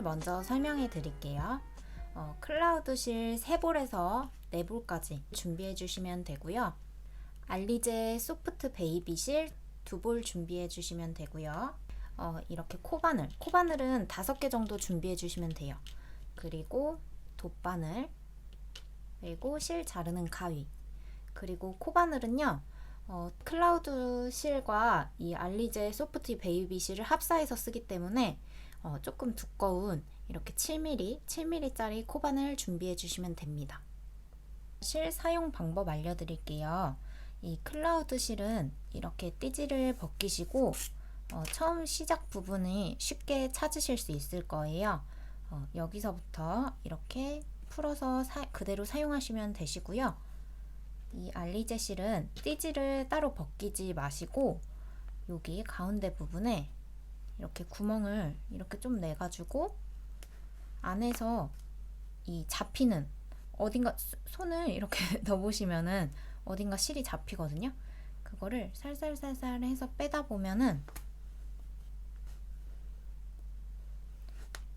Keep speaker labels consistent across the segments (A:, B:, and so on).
A: 먼저 설명해 드릴게요. 클라우드실 3볼에서 4볼까지 준비해 주시면 되고요. 알리제 소프트 베이비실 2볼 준비해 주시면 되고요. 이렇게 코바늘은 5개 정도 준비해 주시면 돼요. 그리고 돗바늘, 그리고 실 자르는 가위, 그리고 코바늘은요, 클라우드 실과 이 알리제 소프트 베이비 실을 합사해서 쓰기 때문에 조금 두꺼운 이렇게 7mm짜리 코바늘 준비해 주시면 됩니다. 실 사용 방법 알려드릴게요. 이 클라우드 실은 이렇게 띠지를 벗기시고 처음 시작 부분이 쉽게 찾으실 수 있을 거예요. 여기서부터 이렇게 풀어서 그대로 사용하시면 되시고요. 이 알리제 실은 띠지를 따로 벗기지 마시고 여기 가운데 부분에 이렇게 구멍을 이렇게 좀 내가지고 안에서 이 잡히는 어딘가 손을 이렇게 넣어보시면은 어딘가 실이 잡히거든요. 그거를 살살살살 해서 빼다 보면은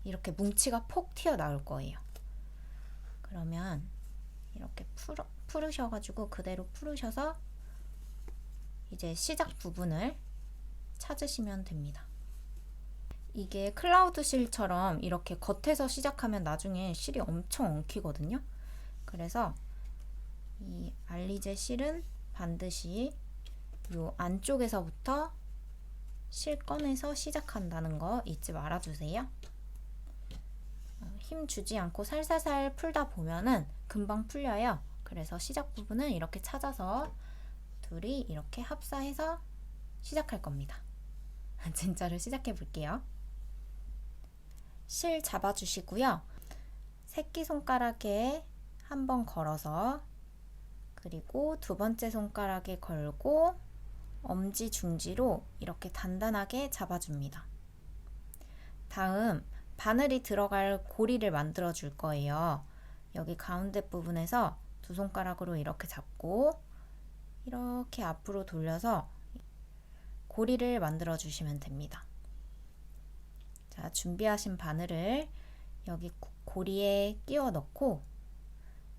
A: 이렇게 뭉치가 폭 튀어나올 거예요. 그러면 이렇게 풀으셔가지고 그대로 풀으셔서 이제 시작 부분을 찾으시면 됩니다. 이게 클라우드 실처럼 이렇게 겉에서 시작하면 나중에 실이 엄청 엉키거든요. 그래서 이 알리제 실은 반드시 이 안쪽에서부터 실 꺼내서 시작한다는 거 잊지 말아주세요. 힘 주지 않고 살살살 풀다 보면은 금방 풀려요. 그래서 시작 부분은 이렇게 찾아서 둘이 이렇게 합사해서 시작할 겁니다. 진짜로 시작해 볼게요. 실 잡아주시고요. 새끼손가락에 한번 걸어서 그리고 두 번째 손가락에 걸고 엄지 중지로 이렇게 단단하게 잡아줍니다. 다음 바늘이 들어갈 고리를 만들어 줄 거예요. 여기 가운데 부분에서 두 손가락으로 이렇게 잡고 이렇게 앞으로 돌려서 고리를 만들어 주시면 됩니다. 자, 준비하신 바늘을 여기 고리에 끼워 넣고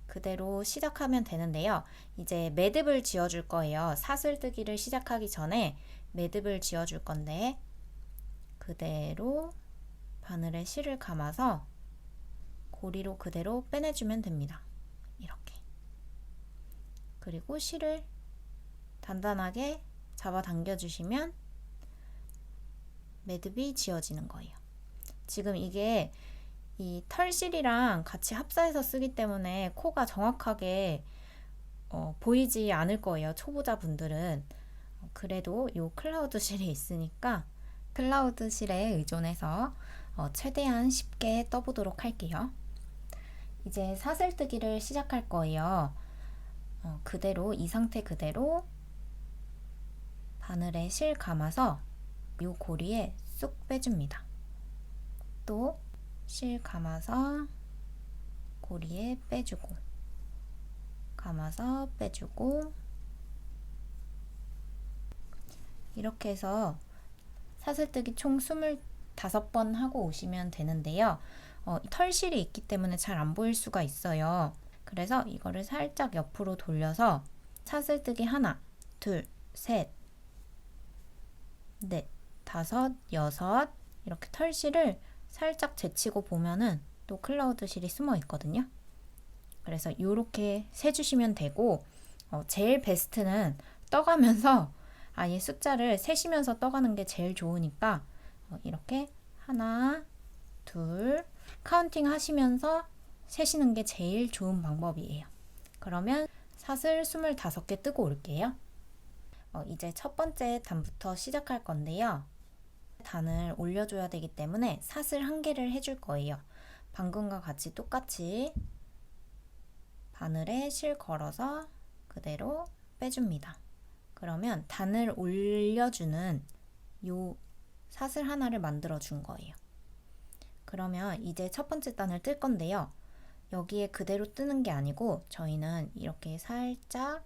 A: 그대로 시작하면 되는데요. 이제 매듭을 지어 줄 거예요. 사슬뜨기를 시작하기 전에 매듭을 지어 줄 건데 그대로 바늘에 실을 감아서 고리로 그대로 빼내주면 됩니다. 이렇게. 그리고 실을 단단하게 잡아 당겨 주시면 매듭이 지어지는 거예요. 지금 이게 이 털실이랑 같이 합사해서 쓰기 때문에 코가 정확하게 보이지 않을 거예요. 초보자분들은. 그래도 이 클라우드 실에 있으니까 클라우드 실에 의존해서 최대한 쉽게 떠보도록 할게요. 이제 사슬뜨기를 시작할 거예요. 그대로 이 상태 그대로 바늘에 실 감아서 이 고리에 쑥 빼줍니다. 또 실 감아서 고리에 빼주고 감아서 빼주고 이렇게 해서 사슬뜨기 총 25번 하고 오시면 되는데요. 털실이 있기 때문에 잘 안 보일 수가 있어요. 그래서 이거를 살짝 옆으로 돌려서 사슬뜨기 하나, 둘, 셋, 넷, 다섯, 여섯 이렇게 털실을 살짝 제치고 보면은 또 클라우드 실이 숨어 있거든요. 그래서 이렇게 세주시면 되고 제일 베스트는 떠가면서 아예 숫자를 세시면서 떠가는 게 제일 좋으니까 이렇게 하나, 둘 카운팅 하시면서 세시는 게 제일 좋은 방법이에요. 그러면 사슬 25개 뜨고 올게요. 이제 첫 번째 단부터 시작할 건데요. 단을 올려줘야 되기 때문에 사슬 1개를 해줄 거예요. 방금과 같이 똑같이 바늘에 실 걸어서 그대로 빼줍니다. 그러면 단을 올려주는 요 사슬 하나를 만들어 준 거예요. 그러면 이제 첫 번째 단을 뜰 건데요. 여기에 그대로 뜨는 게 아니고 저희는 이렇게 살짝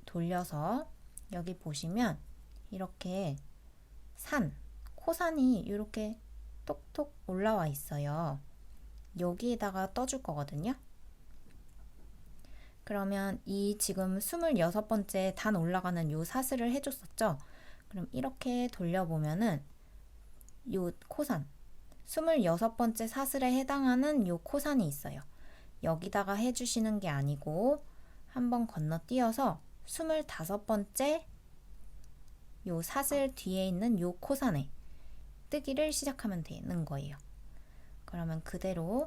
A: 돌려서 여기 보시면 이렇게 코산이 이렇게 톡톡 올라와 있어요. 여기에다가 떠줄 거거든요. 그러면 이 지금 26번째 단 올라가는 요 사슬을 해줬었죠? 그럼 이렇게 돌려보면은 요 코산, 26번째 사슬에 해당하는 요 코산이 있어요. 여기다가 해주시는 게 아니고 한번 건너뛰어서 25번째 요 사슬 뒤에 있는 요 코산에 뜨기를 시작하면 되는 거예요. 그러면 그대로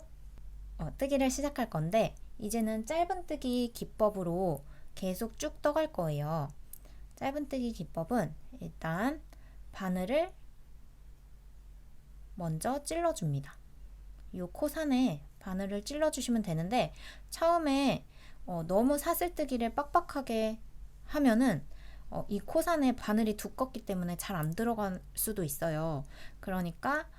A: 뜨기를 시작할 건데 이제는 짧은뜨기 기법으로 계속 쭉 떠갈 거예요. 짧은뜨기 기법은 일단 바늘을 먼저 찔러줍니다. 이 코산에 바늘을 찔러주시면 되는데 처음에 너무 사슬뜨기를 빡빡하게 하면은 이 코산에 바늘이 두껍기 때문에 잘 안 들어갈 수도 있어요. 그러니까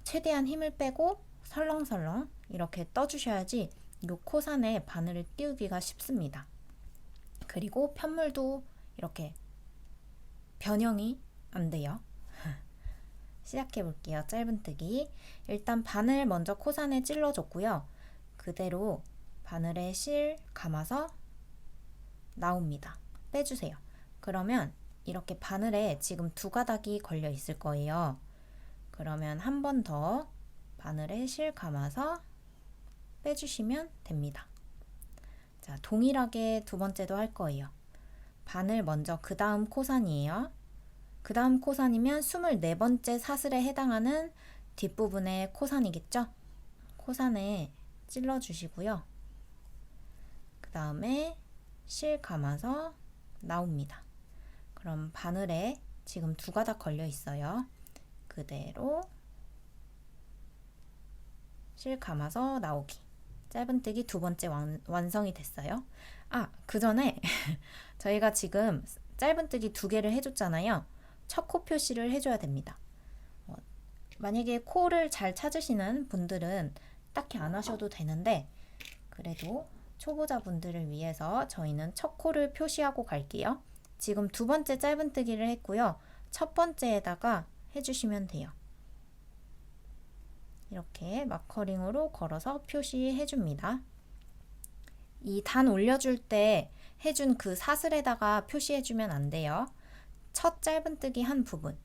A: 최대한 힘을 빼고 설렁설렁 이렇게 떠주셔야지 이 코산에 바늘을 띄우기가 쉽습니다. 그리고 편물도 이렇게 변형이 안 돼요. 시작해 볼게요. 짧은뜨기. 일단 바늘 먼저 코산에 찔러줬고요. 그대로 바늘에 실 감아서 나옵니다. 빼주세요. 그러면 이렇게 바늘에 지금 두 가닥이 걸려 있을 거예요. 그러면 한 번 더 바늘에 실 감아서 빼주시면 됩니다. 자, 동일하게 두 번째도 할 거예요. 바늘 먼저 그 다음 코산이에요. 그 다음 코산이면 24번째 사슬에 해당하는 뒷부분의 코산이겠죠? 코산에 찔러주시고요. 그 다음에 실 감아서 나옵니다. 그럼 바늘에 지금 두 가닥 걸려 있어요. 그대로 실 감아서 나오기. 짧은뜨기 두 번째 완성이 됐어요. 그 전에 저희가 지금 짧은뜨기 두 개를 해줬잖아요. 첫 코 표시를 해줘야 됩니다. 만약에 코를 잘 찾으시는 분들은 딱히 안 하셔도 되는데 그래도 초보자분들을 위해서 저희는 첫 코를 표시하고 갈게요. 지금 두 번째 짧은뜨기를 했고요. 첫 번째에다가 해주시면 돼요. 이렇게 마커링으로 걸어서 표시해 줍니다. 이 단 올려줄 때 해준 그 사슬에다가 표시해 주면 안 돼요. 첫 짧은뜨기 한 부분,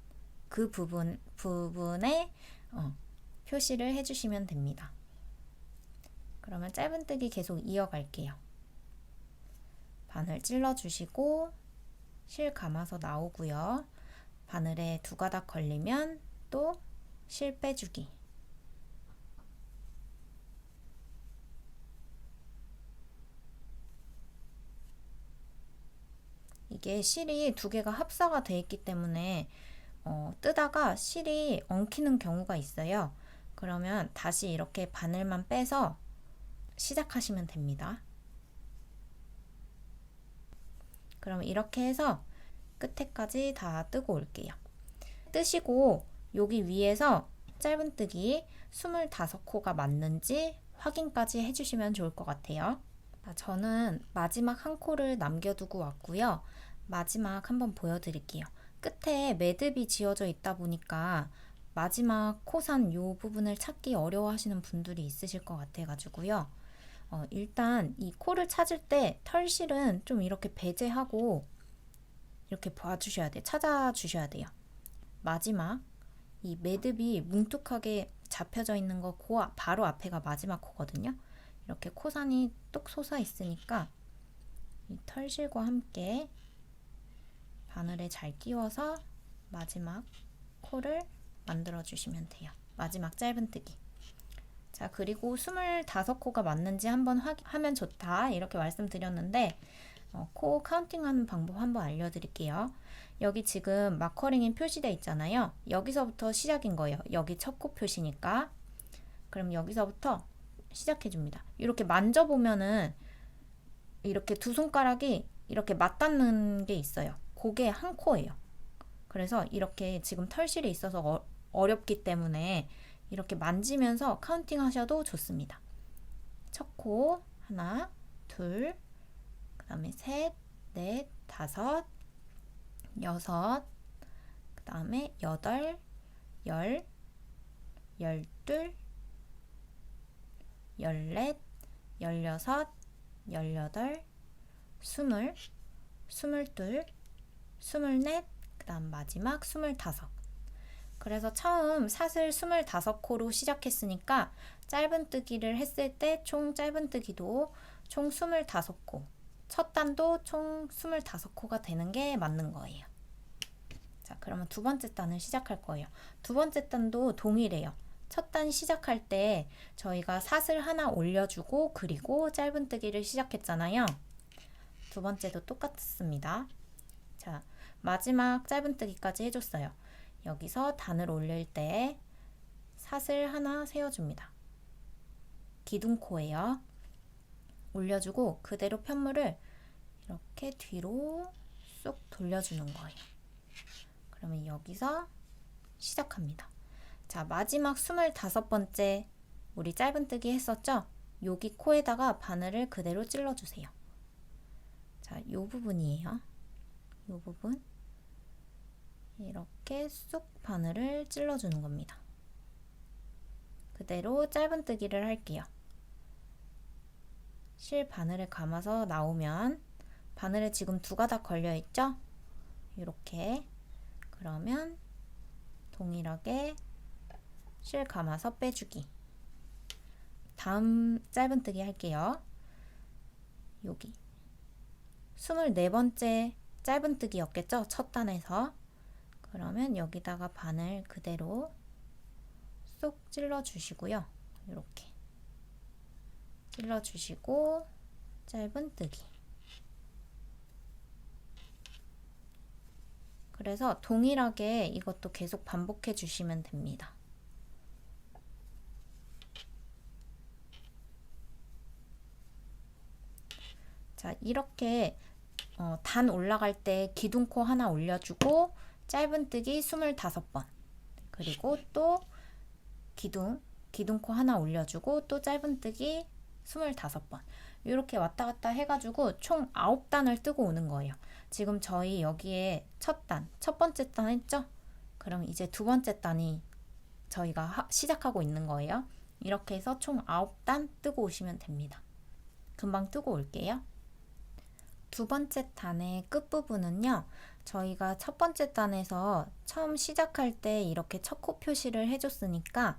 A: 그 부분에 표시를 해주시면 됩니다. 그러면 짧은뜨기 계속 이어갈게요. 바늘 찔러주시고 실 감아서 나오고요. 바늘에 두 가닥 걸리면 또 실 빼주기. 이게 실이 두 개가 합사가 되어 있기 때문에 뜨다가 실이 엉키는 경우가 있어요. 그러면 다시 이렇게 바늘만 빼서 시작하시면 됩니다. 그럼 이렇게 해서 끝에까지 다 뜨고 올게요. 뜨시고 여기 위에서 짧은뜨기 25코가 맞는지 확인까지 해주시면 좋을 것 같아요. 저는 마지막 한 코를 남겨두고 왔고요. 마지막 한번 보여드릴게요. 끝에 매듭이 지어져 있다 보니까 마지막 코산 요 부분을 찾기 어려워하시는 분들이 있으실 것 같아가지고요. 일단 이 코를 찾을 때 털실은 좀 이렇게 배제하고 이렇게 봐주셔야 돼요. 찾아주셔야 돼요. 마지막 이 매듭이 뭉툭하게 잡혀져 있는 거 바로 앞에가 마지막 코거든요. 이렇게 코산이 뚝 솟아 있으니까 이 털실과 함께 바늘에 잘 끼워서 마지막 코를 만들어 주시면 돼요. 마지막 짧은뜨기. 자, 그리고 25코가 맞는지 한번 하면 좋다 이렇게 말씀드렸는데 코 카운팅하는 방법 한번 알려드릴게요. 여기 지금 마커링이 표시되어 있잖아요. 여기서부터 시작인 거예요. 여기 첫 코 표시니까. 그럼 여기서부터 시작해 줍니다. 이렇게 만져보면은 이렇게 두 손가락이 이렇게 맞닿는 게 있어요. 그게 한 코예요. 그래서 이렇게 지금 털실이 있어서 어렵기 때문에 이렇게 만지면서 카운팅 하셔도 좋습니다. 첫 코 하나, 둘, 그 다음에 셋, 넷, 다섯, 여섯, 그 다음에 여덟, 열, 12, 14, 16, 18, 20, 22, 24, 그 다음 마지막 25. 그래서 처음 사슬 25코로 시작했으니까 짧은뜨기를 했을 때 총 짧은뜨기도 총 25코, 첫 단도 총 25코가 되는 게 맞는 거예요. 자, 그러면 두 번째 단을 시작할 거예요. 두 번째 단도 동일해요. 첫 단 시작할 때 저희가 사슬 하나 올려주고 그리고 짧은뜨기를 시작했잖아요. 두 번째도 똑같습니다. 자, 마지막 짧은뜨기까지 해줬어요. 여기서 단을 올릴 때 사슬 하나 세워줍니다. 기둥코예요. 올려주고 그대로 편물을 이렇게 뒤로 쏙 돌려주는 거예요. 그러면 여기서 시작합니다. 자, 마지막 25번째 우리 짧은뜨기 했었죠? 여기 코에다가 바늘을 그대로 찔러주세요. 자, 요 부분이에요. 요 부분 이렇게 쏙 바늘을 찔러주는 겁니다. 그대로 짧은뜨기를 할게요. 실 바늘을 감아서 나오면 바늘에 지금 두 가닥 걸려있죠? 이렇게 그러면 동일하게 실 감아서 빼주기. 다음 짧은뜨기 할게요. 여기 24번째 짧은뜨기였겠죠? 첫 단에서. 그러면 여기다가 바늘 그대로 쏙 찔러 주시고요. 이렇게 찔러 주시고 짧은뜨기. 그래서 동일하게 이것도 계속 반복해 주시면 됩니다. 자, 이렇게 단 올라갈 때 기둥코 하나 올려주고 짧은뜨기 25번, 그리고 또 기둥코 하나 올려주고 또 짧은뜨기 25번, 이렇게 왔다 갔다 해가지고 총 9단을 뜨고 오는 거예요. 지금 저희 여기에 첫 번째 단 했죠? 그럼 이제 두 번째 단이 저희가 시작하고 있는 거예요. 이렇게 해서 총 9단 뜨고 오시면 됩니다. 금방 뜨고 올게요. 두 번째 단의 끝부분은요, 저희가 첫 번째 단에서 처음 시작할 때 이렇게 첫 코 표시를 해줬으니까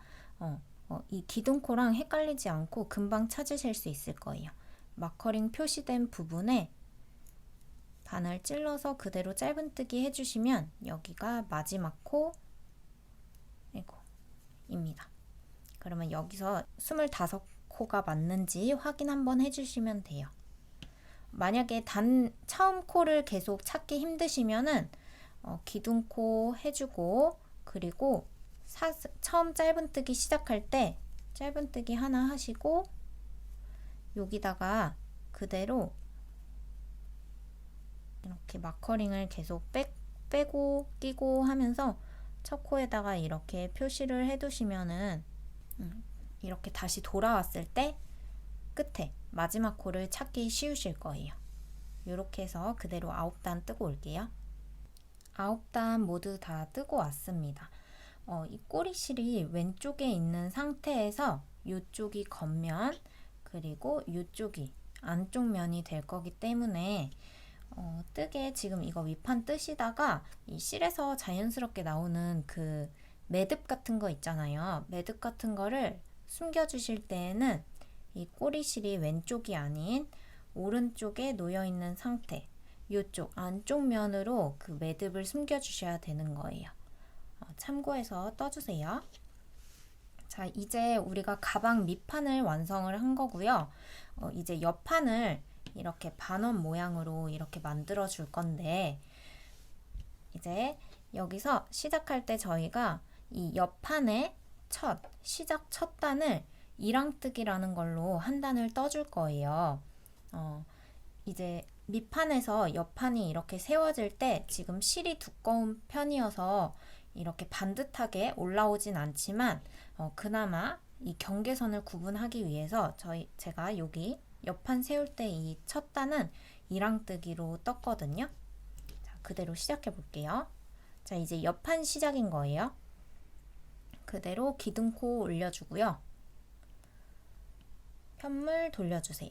A: 이 기둥코랑 헷갈리지 않고 금방 찾으실 수 있을 거예요. 마커링 표시된 부분에 바늘 찔러서 그대로 짧은뜨기 해주시면 여기가 마지막 코입니다. 그러면 여기서 25코가 맞는지 확인 한번 해주시면 돼요. 만약에 처음 코를 계속 찾기 힘드시면은 기둥코 해주고 그리고 처음 짧은뜨기 시작할 때 짧은뜨기 하나 하시고 여기다가 그대로 이렇게 마커링을 계속 빼고 끼고 하면서 첫 코에다가 이렇게 표시를 해두시면은 이렇게 다시 돌아왔을 때 끝에 마지막 코를 찾기 쉬우실 거예요. 이렇게 해서 그대로 9단 뜨고 올게요. 9단 모두 다 뜨고 왔습니다. 이 꼬리실이 왼쪽에 있는 상태에서 이쪽이 겉면 그리고 이쪽이 안쪽 면이 될 거기 때문에 뜨개 지금 이거 윗판 뜨시다가 이 실에서 자연스럽게 나오는 그 매듭 같은 거 있잖아요. 매듭 같은 거를 숨겨 주실 때에는 이 꼬리실이 왼쪽이 아닌 오른쪽에 놓여 있는 상태, 이쪽 안쪽 면으로 그 매듭을 숨겨 주셔야 되는 거예요. 참고해서 떠주세요. 자, 이제 우리가 가방 밑판을 완성을 한 거고요. 이제 옆판을 이렇게 반원 모양으로 이렇게 만들어 줄 건데, 이제 여기서 시작할 때 저희가 이 옆판에 시작 첫 단을 이랑뜨기라는 걸로 한 단을 떠줄 거예요. 이제 밑판에서 옆판이 이렇게 세워질 때 지금 실이 두꺼운 편이어서 이렇게 반듯하게 올라오진 않지만 그나마 이 경계선을 구분하기 위해서 제가 여기 옆판 세울 때 이 첫 단은 이랑뜨기로 떴거든요. 자, 그대로 시작해 볼게요. 자, 이제 옆판 시작인 거예요. 그대로 기둥코 올려주고요. 편물 돌려주세요.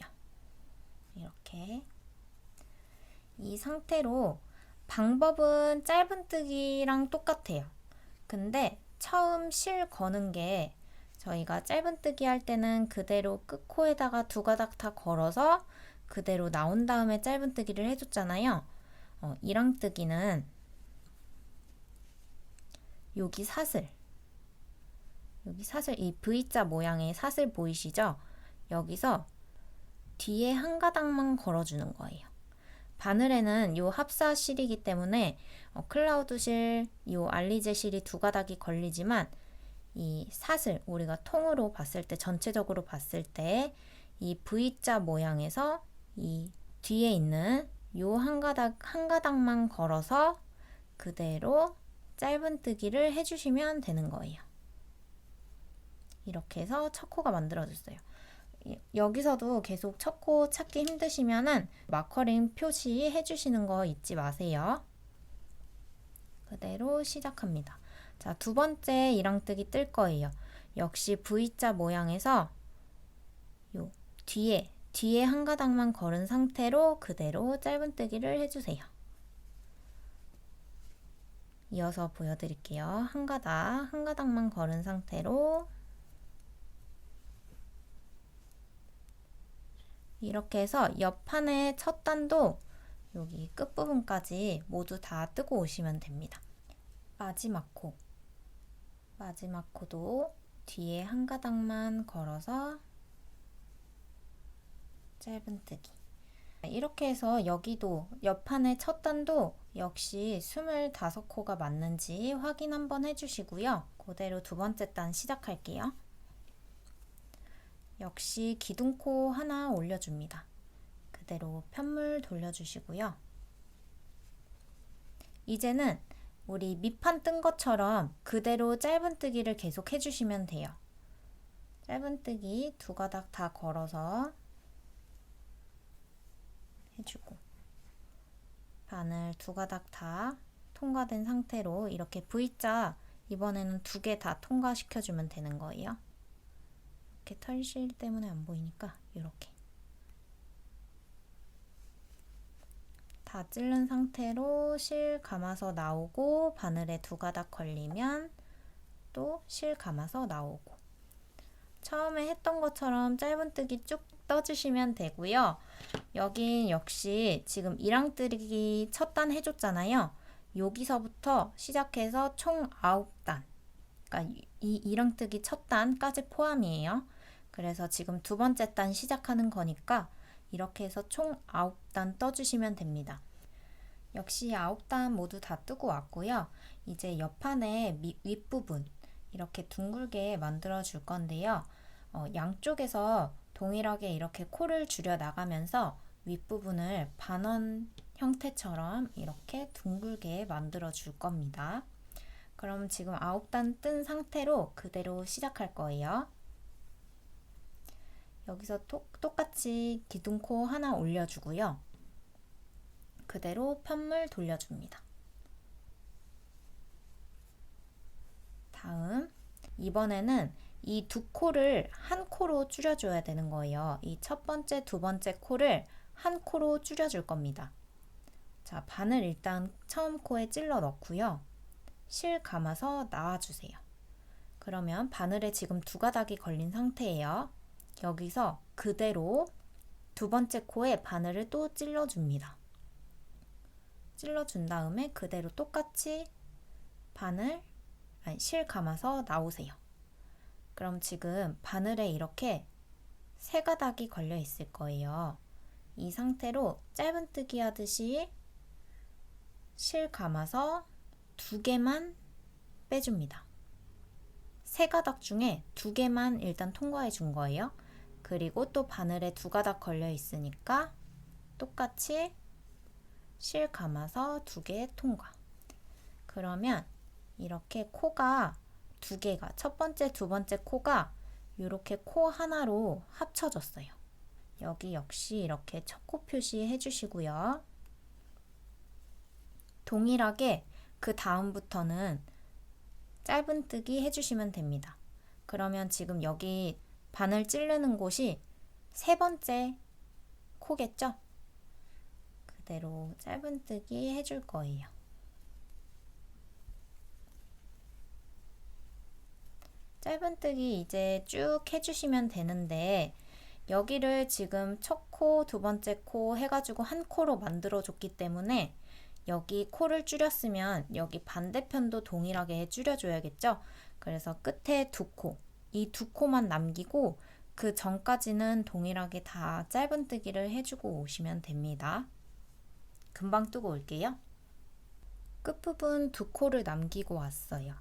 A: 이렇게. 이 상태로 방법은 짧은뜨기랑 똑같아요. 근데 처음 실 거는 게 저희가 짧은뜨기 할 때는 그대로 끝코에다가 두 가닥 다 걸어서 그대로 나온 다음에 짧은뜨기를 해줬잖아요. 이랑뜨기는 여기 사슬 이 V자 모양의 사슬 보이시죠? 여기서 뒤에 한 가닥만 걸어주는 거예요. 바늘에는 요 합사실이기 때문에 클라우드실, 요 알리제 실이 두 가닥이 걸리지만 이 사슬, 우리가 통으로 봤을 때 전체적으로 봤을 때 이 V자 모양에서 이 뒤에 있는 요 한 가닥만 걸어서 그대로 짧은뜨기를 해주시면 되는 거예요. 이렇게 해서 첫 코가 만들어졌어요. 여기서도 계속 첫 코 찾기 힘드시면은 마커링 표시해 주시는 거 잊지 마세요. 그대로 시작합니다. 자, 두 번째 이랑뜨기 뜰 거예요. 역시 V자 모양에서 요 뒤에 한 가닥만 걸은 상태로 그대로 짧은뜨기를 해주세요. 이어서 보여드릴게요. 한 가닥만 걸은 상태로 이렇게 해서 옆판의 첫 단도 여기 끝부분까지 모두 다 뜨고 오시면 됩니다. 마지막 코도 뒤에 한 가닥만 걸어서 짧은뜨기. 이렇게 해서 여기도 옆판의 첫 단도 역시 25코가 맞는지 확인 한번 해주시고요. 그대로 두 번째 단 시작할게요. 역시 기둥코 하나 올려줍니다. 그대로 편물 돌려주시고요. 이제는 우리 밑판 뜬 것처럼 그대로 짧은뜨기를 계속 해주시면 돼요. 짧은뜨기 두 가닥 다 걸어서 해주고 바늘 두 가닥 다 통과된 상태로 이렇게 V자 이번에는 두 개 다 통과시켜주면 되는 거예요. 이렇게 털실 때문에 안 보이니까 이렇게 다 찌른 상태로 실 감아서 나오고 바늘에 두 가닥 걸리면 또 실 감아서 나오고 처음에 했던 것처럼 짧은뜨기 쭉 떠주시면 되고요. 여긴 역시 지금 이랑뜨기 첫 단 해줬잖아요. 여기서부터 시작해서 총 9단 그러니까 이 이랑뜨기 첫 단까지 포함이에요. 그래서 지금 두 번째 단 시작하는 거니까 이렇게 해서 총 9단 떠주시면 됩니다. 역시 9단 모두 다 뜨고 왔고요. 이제 옆판의 윗부분 이렇게 둥글게 만들어 줄 건데요. 양쪽에서 동일하게 이렇게 코를 줄여 나가면서 윗부분을 반원 형태처럼 이렇게 둥글게 만들어 줄 겁니다. 그럼 지금 9단 뜬 상태로 그대로 시작할 거예요. 여기서 똑같이 기둥코 하나 올려주고요. 그대로 편물 돌려줍니다. 다음 이번에는 이 두 코를 한 코로 줄여줘야 되는 거예요. 이 첫 번째, 두 번째 코를 한 코로 줄여줄 겁니다. 자, 바늘 일단 처음 코에 찔러 넣고요. 실 감아서 나와주세요. 그러면 바늘에 지금 두 가닥이 걸린 상태예요. 여기서 그대로 두 번째 코에 바늘을 또 찔러줍니다. 찔러준 다음에 그대로 똑같이 실 감아서 나오세요. 그럼 지금 바늘에 이렇게 세 가닥이 걸려 있을 거예요. 이 상태로 짧은뜨기 하듯이 실 감아서 두 개만 빼줍니다. 세 가닥 중에 두 개만 일단 통과해 준 거예요. 그리고 또 바늘에 두 가닥 걸려 있으니까 똑같이 실 감아서 두 개 통과. 그러면 이렇게 코가 두 개가 첫 번째, 두 번째 코가 이렇게 코 하나로 합쳐졌어요. 여기 역시 이렇게 첫 코 표시해 주시고요. 동일하게 그 다음부터는 짧은뜨기 해주시면 됩니다. 그러면 지금 여기 바늘 찌르는 곳이 세 번째 코겠죠? 그대로 짧은뜨기 해줄 거예요. 짧은뜨기 이제 쭉 해주시면 되는데 여기를 지금 첫 코, 두 번째 코 해가지고 한 코로 만들어줬기 때문에 여기 코를 줄였으면 여기 반대편도 동일하게 줄여줘야겠죠? 그래서 끝에 두 코, 이 두 코만 남기고 그 전까지는 동일하게 다 짧은뜨기를 해주고 오시면 됩니다. 금방 뜨고 올게요. 끝부분 두 코를 남기고 왔어요.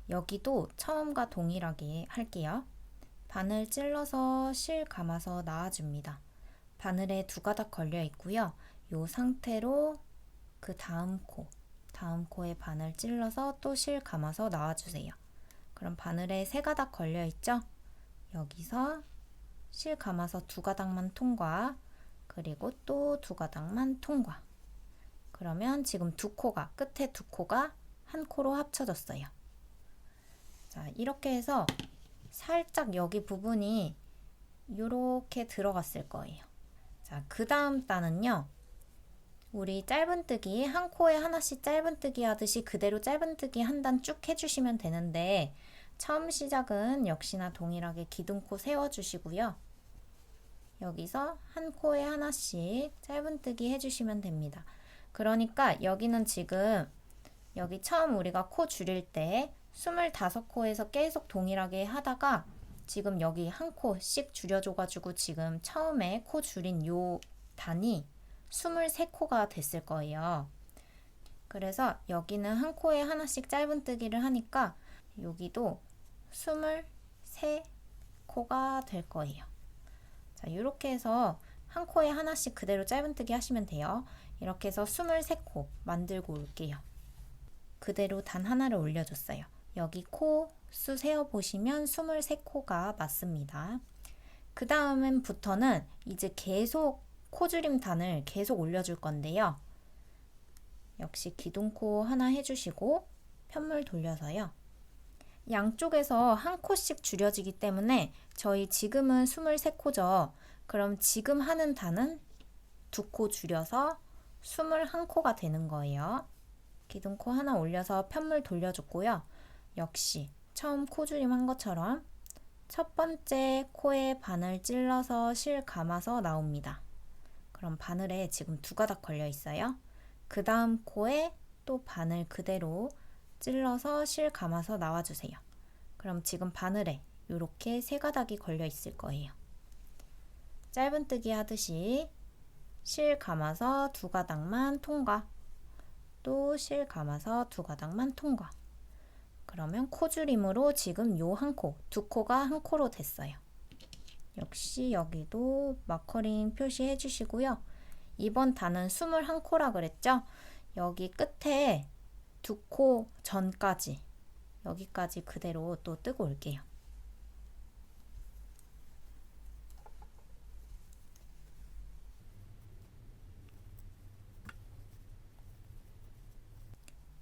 A: 여기도 처음과 동일하게 할게요. 바늘 찔러서 실 감아서 나와줍니다. 바늘에 두 가닥 걸려 있고요. 이 상태로 그 다음 코에 바늘 찔러서 또 실 감아서 나와주세요. 그럼 바늘에 세 가닥 걸려 있죠? 여기서 실 감아서 두 가닥만 통과, 그리고 또 두 가닥만 통과. 그러면 지금 끝에 두 코가 한 코로 합쳐졌어요. 자, 이렇게 해서 살짝 여기 부분이 이렇게 들어갔을 거예요. 자, 그 다음 단은요. 우리 짧은뜨기 한 코에 하나씩 짧은뜨기 하듯이 그대로 짧은뜨기 한 단 쭉 해주시면 되는데 처음 시작은 역시나 동일하게 기둥코 세워주시고요. 여기서 한 코에 하나씩 짧은뜨기 해주시면 됩니다. 그러니까 여기는 지금 여기 처음 우리가 코 줄일 때 25코에서 계속 동일하게 하다가 지금 여기 한 코씩 줄여줘가지고 지금 처음에 코 줄인 요 단이 23코가 됐을 거예요. 그래서 여기는 한 코에 하나씩 짧은뜨기를 하니까 여기도 23코가 될 거예요. 자, 이렇게 해서 한 코에 하나씩 그대로 짧은뜨기 하시면 돼요. 이렇게 해서 23코 만들고 올게요. 그대로 단 하나를 올려줬어요. 여기 코 수 세어보시면 23코가 맞습니다. 그 다음부터는 이제 계속 코줄임 단을 계속 올려줄 건데요. 역시 기둥코 하나 해주시고 편물 돌려서요. 양쪽에서 한 코씩 줄여지기 때문에 저희 지금은 23코죠. 그럼 지금 하는 단은 두 코 줄여서 21코가 되는 거예요. 기둥코 하나 올려서 편물 돌려줬고요. 역시 처음 코줄임 한 것처럼 첫 번째 코에 바늘 찔러서 실 감아서 나옵니다. 그럼 바늘에 지금 두 가닥 걸려 있어요. 그 다음 코에 또 바늘 그대로 찔러서 실 감아서 나와주세요. 그럼 지금 바늘에 이렇게 세 가닥이 걸려 있을 거예요. 짧은뜨기 하듯이 실 감아서 두 가닥만 통과, 또 실 감아서 두 가닥만 통과. 그러면 코줄임으로 지금 요 한 코, 두 코가 한 코로 됐어요. 역시 여기도 마커링 표시해 주시고요. 이번 단은 21코라 그랬죠? 여기 끝에 두 코 전까지 여기까지 그대로 또 뜨고 올게요.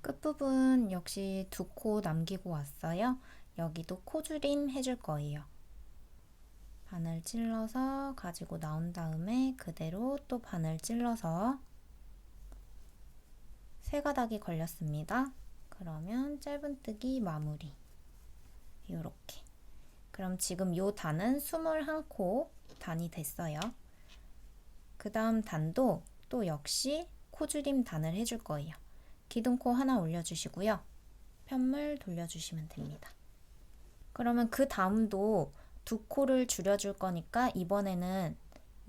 A: 끝부분 역시 두 코 남기고 왔어요. 여기도 코줄임 해줄 거예요. 바늘 찔러서 가지고 나온 다음에 그대로 또 바늘 찔러서 세 가닥이 걸렸습니다. 그러면 짧은뜨기 마무리. 이렇게. 그럼 지금 요 단은 21코 단이 됐어요. 그 다음 단도 또 역시 코줄임 단을 해줄 거예요. 기둥코 하나 올려주시고요. 편물 돌려주시면 됩니다. 그러면 그 다음도 두 코를 줄여줄 거니까 이번에는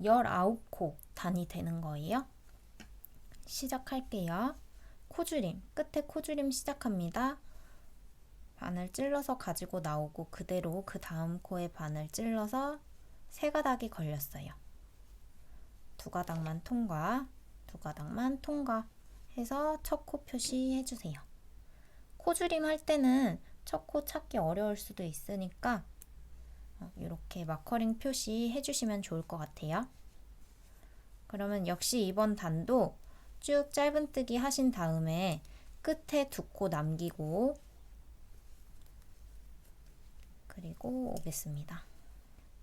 A: 19코 단이 되는 거예요. 시작할게요. 코줄임, 끝에 코줄임 시작합니다. 바늘 찔러서 가지고 나오고 그대로 그 다음 코에 바늘 찔러서 세 가닥이 걸렸어요. 두 가닥만 통과, 두 가닥만 통과 해서 첫 코 표시해 주세요. 코줄임 할 때는 첫 코 찾기 어려울 수도 있으니까 이렇게 마커링 표시해 주시면 좋을 것 같아요. 그러면 역시 이번 단도 쭉 짧은뜨기 하신 다음에 끝에 두 코 남기고 그리고 오겠습니다.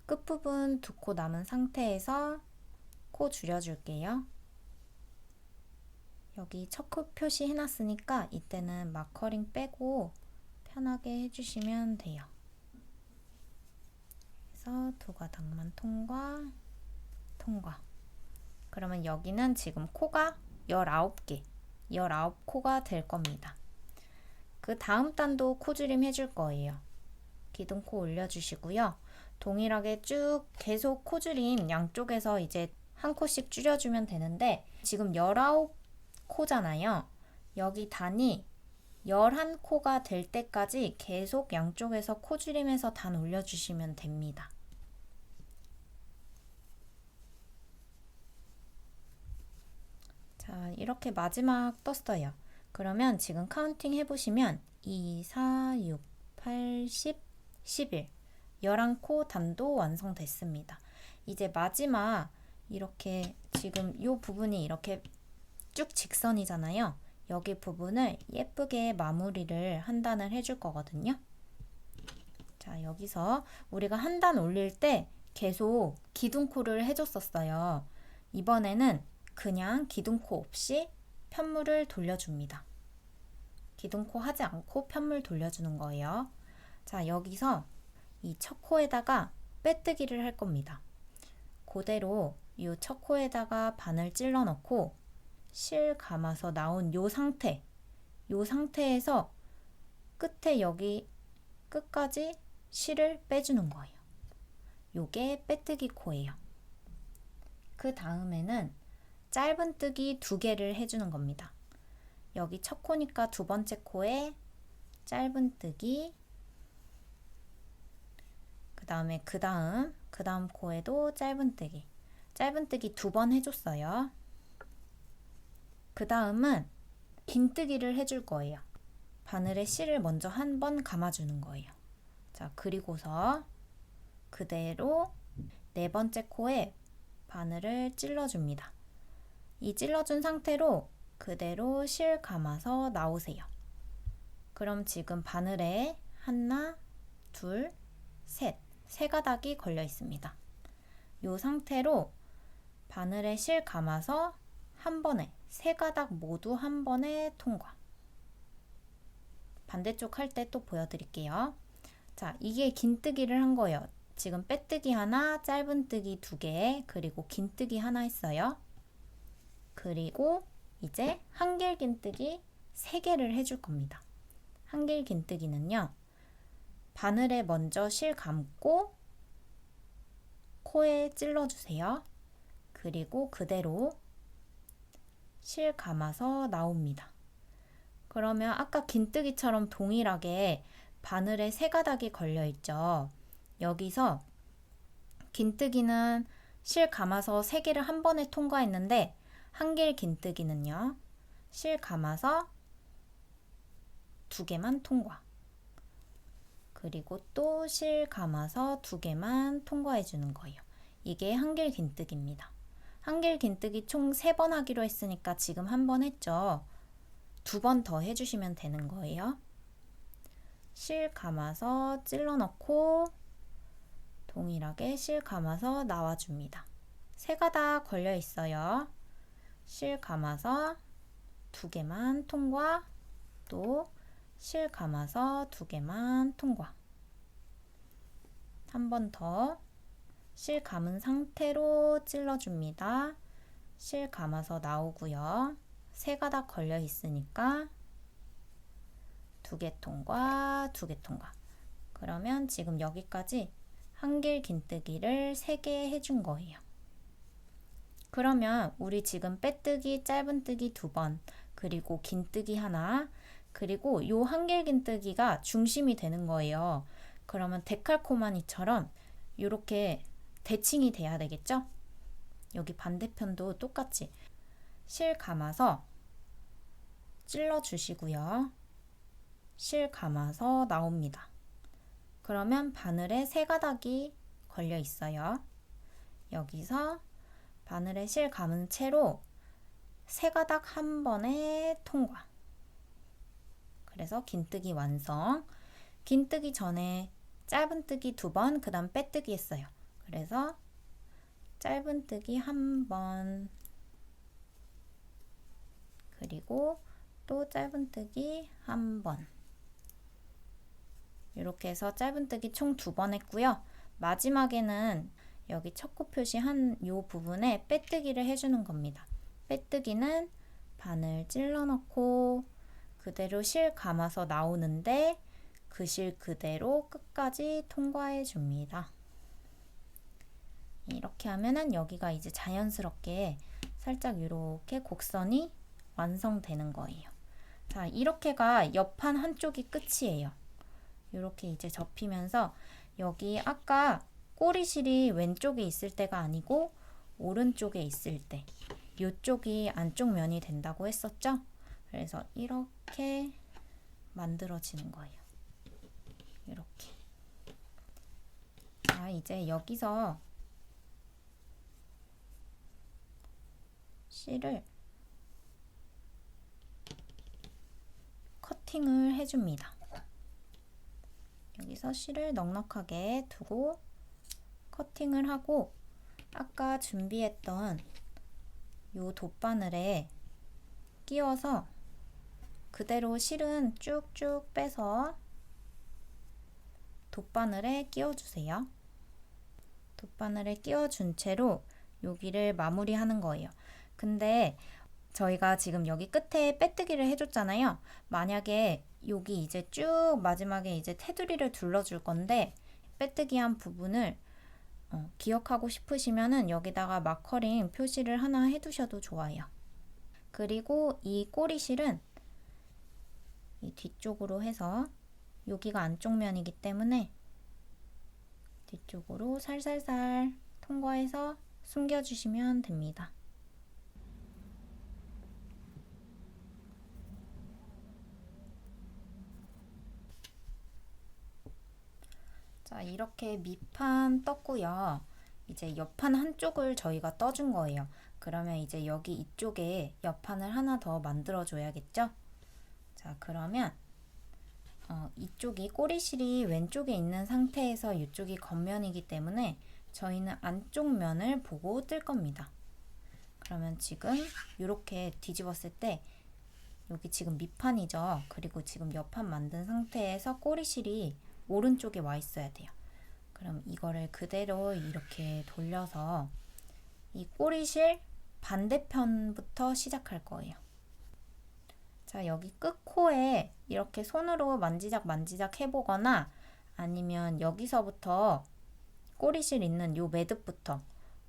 A: 끝부분 2코 남은 상태에서 코 줄여줄게요. 여기 첫 코 표시 해놨으니까 이때는 마커링 빼고 편하게 해주시면 돼요. 그래서 2가닥만 통과, 통과. 그러면 여기는 지금 코가 19개, 19코가 될 겁니다. 그 다음 단도 코줄임 해줄 거예요. 기둥코 올려주시고요. 동일하게 쭉 계속 코줄임 양쪽에서 이제 한 코씩 줄여주면 되는데 지금 19코잖아요. 여기 단이 11코가 될 때까지 계속 양쪽에서 코줄임해서 단 올려주시면 됩니다. 자, 이렇게 마지막 떴어요. 그러면 지금 카운팅 해보시면 2, 4, 6, 8, 10, 11 11코 단도 완성됐습니다. 이제 마지막 이렇게 지금 이 부분이 이렇게 쭉 직선이잖아요. 여기 부분을 예쁘게 마무리를 한 단을 해줄 거거든요. 자, 여기서 우리가 한 단 올릴 때 계속 기둥코를 해줬었어요. 이번에는 그냥 기둥코 없이 편물을 돌려줍니다. 기둥코 하지 않고 편물 돌려주는 거예요. 자, 여기서 이 첫 코에다가 빼뜨기를 할 겁니다. 그대로 이 첫 코에다가 바늘 찔러 넣고 실 감아서 나온 요 상태에서 끝에 여기 끝까지 실을 빼주는 거예요. 요게 빼뜨기 코예요. 그 다음에는 짧은뜨기 2개를 해주는 겁니다. 여기 첫 코니까 2번째 코에 짧은뜨기, 그 다음 코에도 짧은뜨기 2번 해줬어요. 그 다음은 긴뜨기를 해줄 거예요. 바늘에 실을 먼저 한 번 감아주는 거예요. 자, 그리고서 그대로 4번째 코에 바늘을 찔러줍니다. 이 찔러준 상태로 그대로 실 감아서 나오세요. 그럼 지금 바늘에 하나, 둘, 셋, 3가닥이 걸려 있습니다. 이 상태로 바늘에 실 감아서 한 번에 3가닥 모두 한 번에 통과. 반대쪽 할 때 또 보여드릴게요. 자, 이게 긴뜨기를 한 거예요. 지금 빼뜨기 하나, 짧은뜨기 2개, 그리고 긴뜨기 하나 했어요. 그리고 이제 한길 긴뜨기 3개를 해줄 겁니다. 한길 긴뜨기는요, 바늘에 먼저 실 감고 코에 찔러주세요. 그리고 그대로 실 감아서 나옵니다. 그러면 아까 긴뜨기처럼 동일하게 바늘에 3가닥이 걸려 있죠. 여기서 긴뜨기는 실 감아서 3개를 한 번에 통과했는데 한길 긴뜨기는요, 실 감아서 2개만 통과. 그리고 또 실 감아서 2개만 통과해 주는 거예요. 이게 한길 긴뜨기입니다. 한길 긴뜨기 총 3번 하기로 했으니까 지금 한 번 했죠. 2번 더 해주시면 되는 거예요. 실 감아서 찔러 넣고 동일하게 실 감아서 나와줍니다. 3가닥 걸려 있어요. 실 감아서 2개만 통과, 또 실 감아서 2개만 통과. 한 번 더 실 감은 상태로 찔러줍니다. 실 감아서 나오고요. 3가닥 걸려 있으니까 2개 통과, 2개 통과. 그러면 지금 여기까지 한길 긴뜨기를 3개 해준 거예요. 그러면 우리 지금 빼뜨기, 짧은뜨기 2번, 그리고 긴뜨기 하나, 그리고 요 한길 긴뜨기가 중심이 되는 거예요. 그러면 데칼코마니처럼 이렇게 대칭이 돼야 되겠죠? 여기 반대편도 똑같이 실 감아서 찔러 주시고요. 실 감아서 나옵니다. 그러면 바늘에 3가닥이 걸려 있어요. 여기서 바늘에 실 감은 채로 3가닥 한 번에 통과. 그래서 긴뜨기 완성. 긴뜨기 전에 짧은뜨기 2번, 그 다음 빼뜨기 했어요. 그래서 짧은뜨기 1번, 그리고 또 짧은뜨기 1번. 이렇게 해서 짧은뜨기 총 2번 했고요. 마지막에는 여기 첫 코 표시한 요 부분에 빼뜨기를 해주는 겁니다. 빼뜨기는 바늘 찔러 넣고 그대로 실 감아서 나오는데 그 실 그대로 끝까지 통과해 줍니다. 이렇게 하면은 여기가 이제 자연스럽게 살짝 이렇게 곡선이 완성되는 거예요. 자, 이렇게가 옆판 한쪽이 끝이에요. 이렇게 이제 접히면서 여기 아까 꼬리실이 왼쪽에 있을 때가 아니고 오른쪽에 있을 때 이쪽이 안쪽 면이 된다고 했었죠? 그래서 이렇게 만들어지는 거예요. 이렇게. 자, 이제 여기서 실을 커팅을 해줍니다. 여기서 실을 넉넉하게 두고 커팅을 하고 아까 준비했던 요 돗바늘에 끼워서 그대로 실은 쭉쭉 빼서 돗바늘에 끼워주세요. 돗바늘에 끼워준 채로 여기를 마무리하는 거예요. 근데 저희가 지금 여기 끝에 빼뜨기를 해줬잖아요. 만약에 여기 이제 쭉 마지막에 이제 테두리를 둘러줄 건데 빼뜨기 한 부분을 기억하고 싶으시면은 여기다가 마커링 표시를 하나 해두셔도 좋아요. 그리고 이 꼬리실은 이 뒤쪽으로 해서 여기가 안쪽 면이기 때문에 뒤쪽으로 살살살 통과해서 숨겨주시면 됩니다. 자, 이렇게 밑판 떴고요. 이제 옆판 한쪽을 저희가 떠준 거예요. 그러면 이제 여기 이쪽에 옆판을 하나 더 만들어 줘야겠죠? 자, 그러면 이쪽이 꼬리실이 왼쪽에 있는 상태에서 이쪽이 겉면이기 때문에 저희는 안쪽 면을 보고 뜰 겁니다. 그러면 지금 이렇게 뒤집었을 때 여기 지금 밑판이죠. 그리고 지금 옆판 만든 상태에서 꼬리실이 오른쪽에 와 있어야 돼요. 그럼 이거를 그대로 이렇게 돌려서 이 꼬리실 반대편부터 시작할 거예요. 자, 여기 끝코에 이렇게 손으로 만지작 해보거나 아니면 여기서부터 꼬리실 있는 요 매듭부터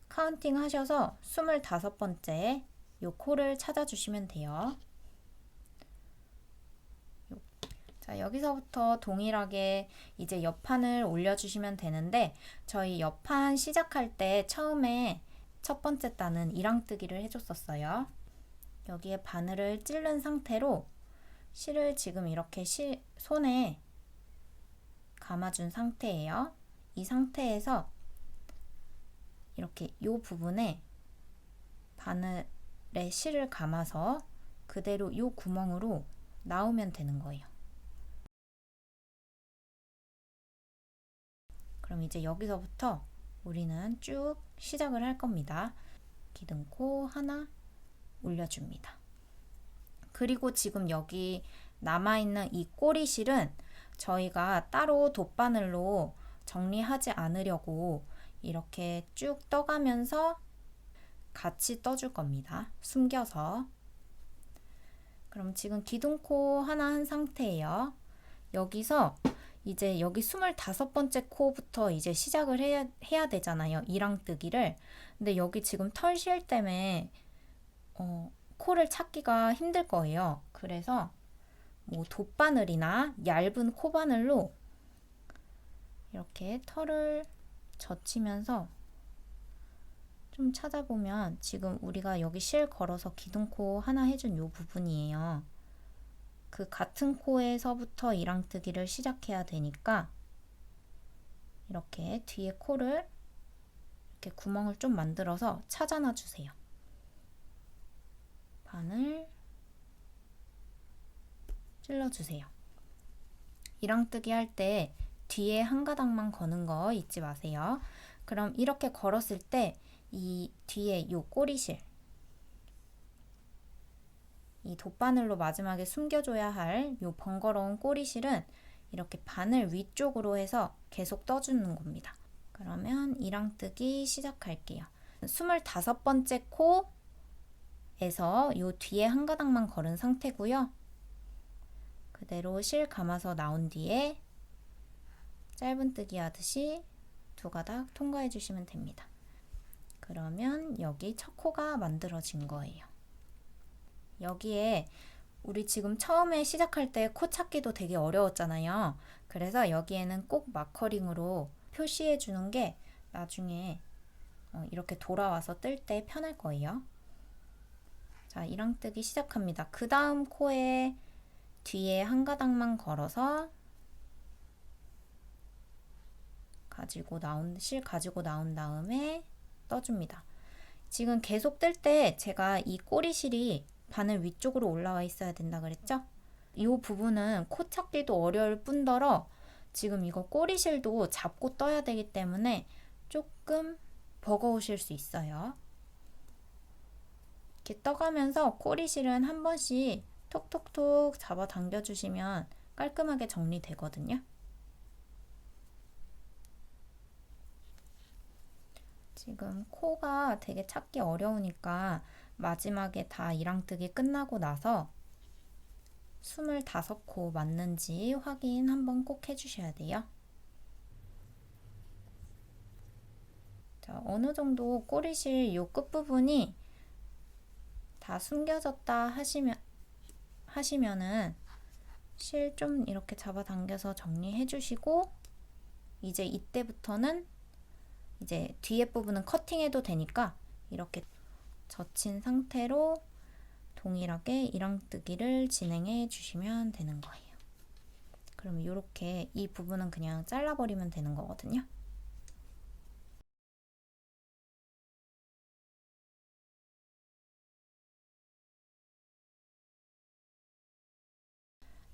A: 카운팅 하셔서 25번째 요 코를 찾아주시면 돼요. 자, 여기서부터 동일하게 이제 옆판을 올려주시면 되는데 저희 옆판 시작할 때 처음에 첫 번째 단은 이랑뜨기를 해줬었어요. 여기에 바늘을 찌른 상태로 실을 지금 이렇게 손에 감아준 상태예요. 이 상태에서 이렇게 이 부분에 바늘에 실을 감아서 그대로 이 구멍으로 나오면 되는 거예요. 그럼 이제 여기서부터 우리는 쭉 시작을 할 겁니다. 기둥코 하나 올려줍니다. 그리고 지금 여기 남아있는 이 꼬리실은 저희가 따로 돗바늘로 정리하지 않으려고 이렇게 쭉 떠가면서 같이 떠줄 겁니다. 숨겨서. 그럼 지금 기둥코 하나 한 상태예요. 여기서 이제 여기 25번째 코부터 이제 시작을 해야 되잖아요. 이랑뜨기를. 근데 여기 지금 털실 때문에 코를 찾기가 힘들 거예요. 그래서 뭐 돗바늘이나 얇은 코바늘로 이렇게 털을 젖히면서 좀 찾아보면 지금 우리가 여기 실 걸어서 기둥코 하나 해준 요 부분이에요. 그 같은 코에서부터 이랑뜨기를 시작해야 되니까 이렇게 뒤에 코를 이렇게 구멍을 좀 만들어서 찾아놔 주세요. 바늘 찔러주세요. 이랑뜨기 할 때 뒤에 한 가닥만 거는 거 잊지 마세요. 그럼 이렇게 걸었을 때 이 뒤에 요 꼬리실, 이 돗바늘로 마지막에 숨겨줘야 할 요 번거로운 꼬리실은 이렇게 바늘 위쪽으로 해서 계속 떠주는 겁니다. 그러면 이랑뜨기 시작할게요. 25번째 코에서 요 뒤에 한 가닥만 걸은 상태고요. 그대로 실 감아서 나온 뒤에 짧은뜨기 하듯이 두 가닥 통과해 주시면 됩니다. 그러면 여기 첫 코가 만들어진 거예요. 여기에 우리 지금 처음에 시작할 때 코 찾기도 되게 어려웠잖아요. 그래서 여기에는 꼭 마커링으로 표시해 주는 게 나중에 이렇게 돌아와서 뜰 때 편할 거예요. 자, 이랑뜨기 시작합니다. 그 다음 코에 뒤에 한 가닥만 걸어서 실 가지고 나온 다음에 떠줍니다. 지금 계속 뜰 때 제가 이 꼬리실이 바늘 위쪽으로 올라와 있어야 된다 그랬죠? 이 부분은 코 찾기도 어려울 뿐더러 지금 이거 꼬리실도 잡고 떠야 되기 때문에 조금 버거우실 수 있어요. 이렇게 떠가면서 꼬리실은 한 번씩 톡톡톡 잡아 당겨 주시면 깔끔하게 정리되거든요. 지금 코가 되게 찾기 어려우니까 마지막에 다 이랑뜨기 끝나고 나서 25코 맞는지 확인 한번 꼭 해주셔야 돼요. 자, 어느 정도 꼬리실 요 끝부분이 다 숨겨졌다 하시면은 실 좀 이렇게 잡아당겨서 정리해 주시고 이제 이때부터는 이제 뒤에 부분은 커팅해도 되니까 이렇게 젖힌 상태로 동일하게 이랑뜨기를 진행해 주시면 되는 거예요. 그럼 이렇게 이 부분은 그냥 잘라버리면 되는 거거든요.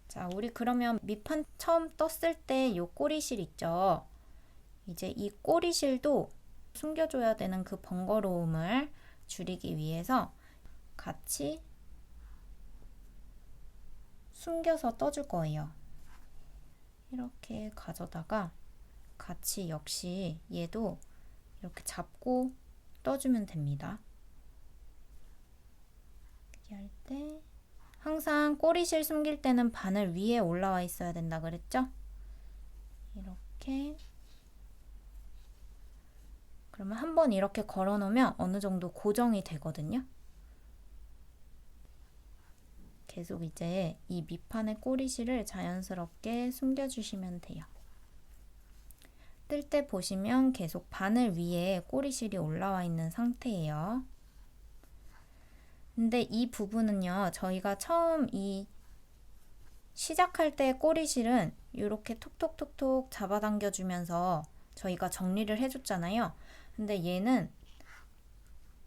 A: 자, 우리 그러면 밑판 처음 떴을 때 이 꼬리실 있죠? 이제 이 꼬리실도 숨겨줘야 되는 그 번거로움을 줄이기 위해서 같이 숨겨서 떠줄 거예요. 이렇게 가져다가 같이 역시 얘도 이렇게 잡고 떠주면 됩니다. 이렇게 할 때 항상 꼬리실 숨길 때는 바늘 위에 올라와 있어야 된다 그랬죠? 이렇게 그러면 한번 이렇게 걸어 놓으면 어느 정도 고정이 되거든요. 계속 이제 이 밑판의 꼬리실을 자연스럽게 숨겨주시면 돼요. 뜰 때 보시면 계속 바늘 위에 꼬리실이 올라와 있는 상태예요. 근데 이 부분은요, 저희가 처음 이 시작할 때 꼬리실은 이렇게 톡톡톡톡 잡아당겨 주면서 저희가 정리를 해줬잖아요. 근데 얘는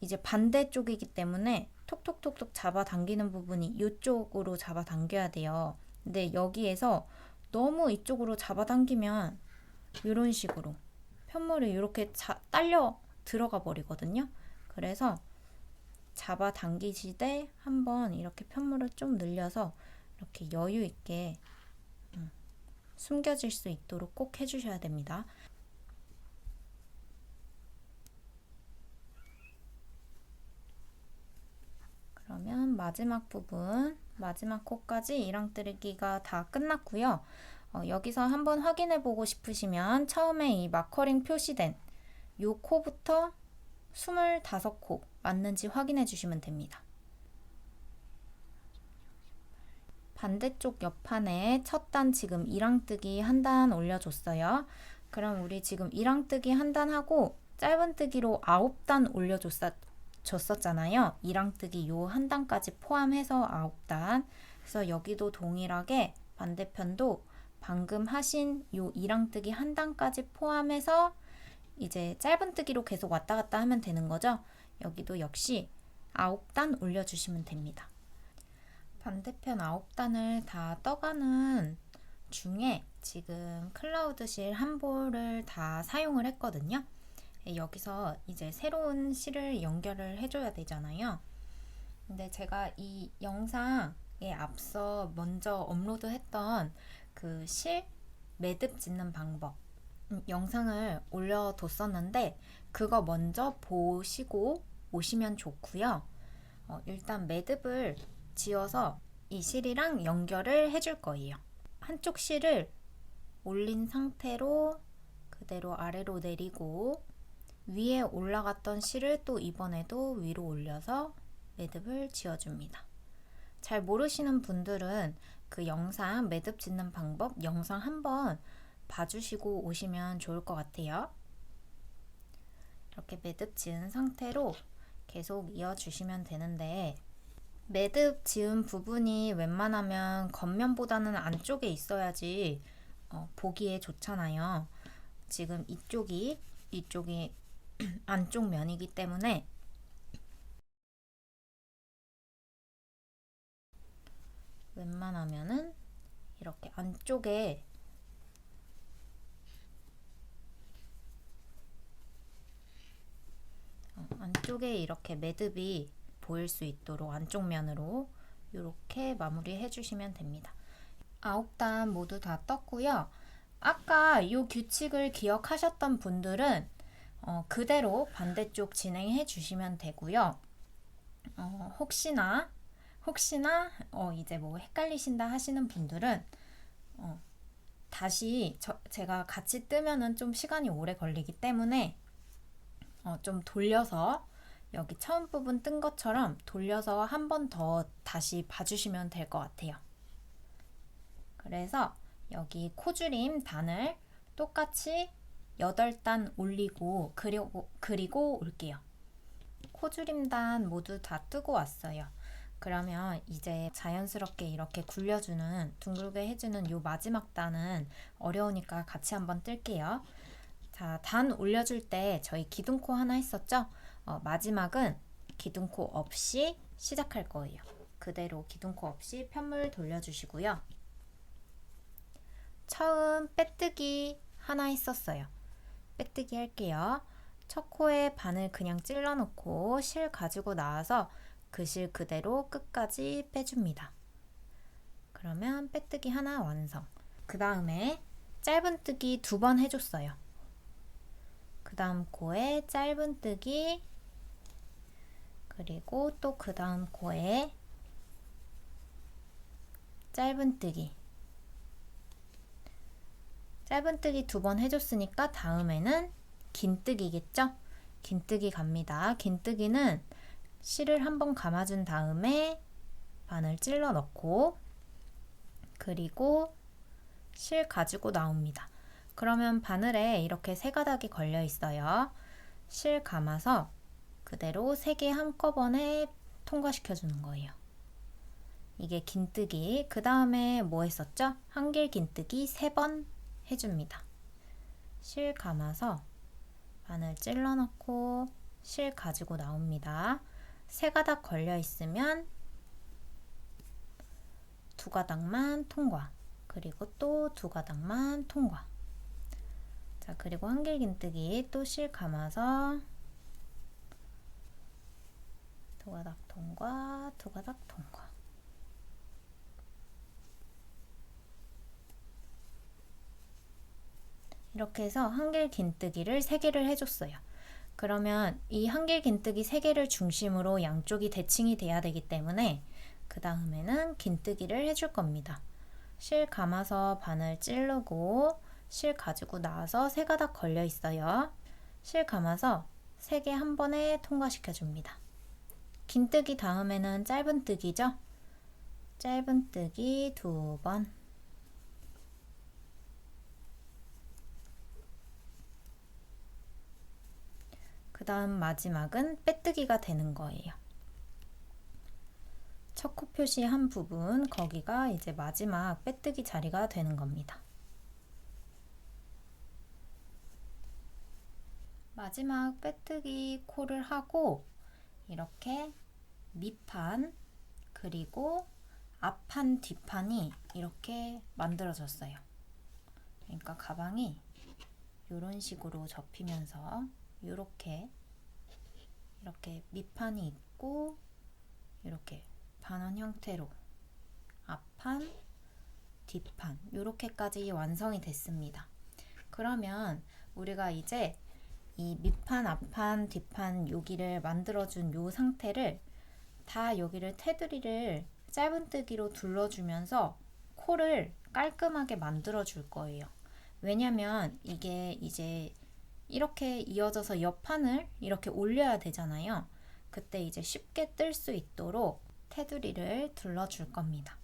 A: 이제 반대쪽이기 때문에 톡톡톡톡 잡아당기는 부분이 이쪽으로 잡아당겨야 돼요. 근데 여기에서 너무 이쪽으로 잡아당기면 이런 식으로 편물이 이렇게 딸려 들어가 버리거든요. 그래서 잡아당기시되 한번 이렇게 편물을 좀 늘려서 이렇게 여유 있게 숨겨질 수 있도록 꼭 해주셔야 됩니다. 그러면 마지막 부분, 마지막 코까지 이랑뜨기가 다 끝났고요. 여기서 한번 확인해 보고 싶으시면 처음에 이 마커링 표시된 요 코부터 25코 맞는지 확인해 주시면 됩니다. 반대쪽 옆판에 첫 단 지금 이랑뜨기 한 단 올려줬어요. 그럼 우리 지금 이랑뜨기 한 단 하고 짧은뜨기로 9단 올려줬었잖아요. 이랑뜨기 요 한 단까지 포함해서 9단. 그래서 여기도 동일하게 반대편도 방금 하신 요 이랑뜨기 한 단까지 포함해서 이제 짧은뜨기로 계속 왔다 갔다 하면 되는 거죠. 여기도 역시 9단 올려주시면 됩니다. 반대편 9단을 다 떠가는 중에 지금 클라우드실 한 볼을 다 사용을 했거든요. 여기서 이제 새로운 실을 연결을 해줘야 되잖아요. 근데 제가 이 영상에 앞서 먼저 업로드했던 그 실 매듭 짓는 방법 영상을 올려뒀었는데 그거 먼저 보시고 오시면 좋고요. 일단 매듭을 지어서 이 실이랑 연결을 해줄 거예요. 한쪽 실을 올린 상태로 그대로 아래로 내리고 위에 올라갔던 실을 또 이번에도 위로 올려서 매듭을 지어줍니다. 잘 모르시는 분들은 그 영상 매듭 짓는 방법 영상 한번 봐주시고 오시면 좋을 것 같아요. 이렇게 매듭 지은 상태로 계속 이어주시면 되는데 매듭 지은 부분이 웬만하면 겉면보다는 안쪽에 있어야지 보기에 좋잖아요. 지금 이쪽이 안쪽 면이기 때문에 웬만하면은 이렇게 안쪽에 이렇게 매듭이 보일 수 있도록 안쪽 면으로 이렇게 마무리해 주시면 됩니다. 9단 모두 다 떴고요. 아까 이 규칙을 기억하셨던 분들은 그대로 반대쪽 진행해 주시면 되고요. 혹시나 이제 뭐 헷갈리신다 하시는 분들은 다시 제가 같이 뜨면은 좀 시간이 오래 걸리기 때문에 좀 돌려서 여기 처음 부분 뜬 것처럼 돌려서 한 번 더 다시 봐주시면 될 것 같아요. 그래서 여기 코줄임 단을 똑같이 8단 올리고 그리고 올게요. 코줄임 단 모두 다 뜨고 왔어요. 그러면 이제 자연스럽게 이렇게 굴려주는 둥글게 해주는 요 마지막 단은 어려우니까 같이 한번 뜰게요. 자, 단 올려줄 때 저희 기둥코 하나 했었죠? 마지막은 기둥코 없이 시작할 거예요. 그대로 기둥코 없이 편물 돌려주시고요. 처음 빼뜨기 하나 했었어요. 빼뜨기 할게요. 첫 코에 바늘 그냥 찔러 놓고 실 가지고 나와서 그 실 그대로 끝까지 빼줍니다. 그러면 빼뜨기 하나 완성. 그 다음에 짧은뜨기 2번 해줬어요. 그 다음 코에 짧은뜨기 그리고 또 그 다음 코에 짧은뜨기 2번 해줬으니까 다음에는 긴뜨기겠죠? 긴뜨기 갑니다. 긴뜨기는 실을 한번 감아준 다음에 바늘 찔러 넣고 그리고 실 가지고 나옵니다. 그러면 바늘에 이렇게 3가닥이 걸려 있어요. 실 감아서 그대로 3개 한꺼번에 통과시켜 주는 거예요. 이게 긴뜨기. 그 다음에 뭐 했었죠? 한길 긴뜨기 3번 해줍니다. 실 감아서 바늘 찔러 넣고 실 가지고 나옵니다. 3가닥 걸려 있으면 2가닥만 통과. 그리고 또 2가닥만 통과. 자, 그리고 한길 긴뜨기 또 실 감아서 2가닥 통과, 2가닥 통과. 이렇게 해서 한길 긴뜨기를 3개를 해줬어요. 그러면 이 한길 긴뜨기 3개를 중심으로 양쪽이 대칭이 돼야 되기 때문에 그 다음에는 긴뜨기를 해줄 겁니다. 실 감아서 바늘 찌르고 실 가지고 나와서 3가닥 걸려 있어요. 실 감아서 3개 한 번에 통과시켜 줍니다. 긴뜨기 다음에는 짧은뜨기죠. 짧은뜨기 2번. 그 다음 마지막은 빼뜨기가 되는 거예요. 첫 코 표시한 부분, 거기가 이제 마지막 빼뜨기 자리가 되는 겁니다. 마지막 빼뜨기 코를 하고 이렇게 밑판 그리고 앞판 뒷판이 이렇게 만들어졌어요. 그러니까 가방이 이런 식으로 접히면서 이렇게 밑판이 있고 이렇게 반원 형태로 앞판, 뒷판 이렇게까지 완성이 됐습니다. 그러면 우리가 이제 이 밑판, 앞판, 뒷판 여기를 만들어준 요 상태를 다 여기를 테두리를 짧은뜨기로 둘러주면서 코를 깔끔하게 만들어 줄 거예요. 왜냐면 이게 이제 이렇게 이어져서 옆판을 이렇게 올려야 되잖아요. 그때 이제 쉽게 뜰 수 있도록 테두리를 둘러줄 겁니다.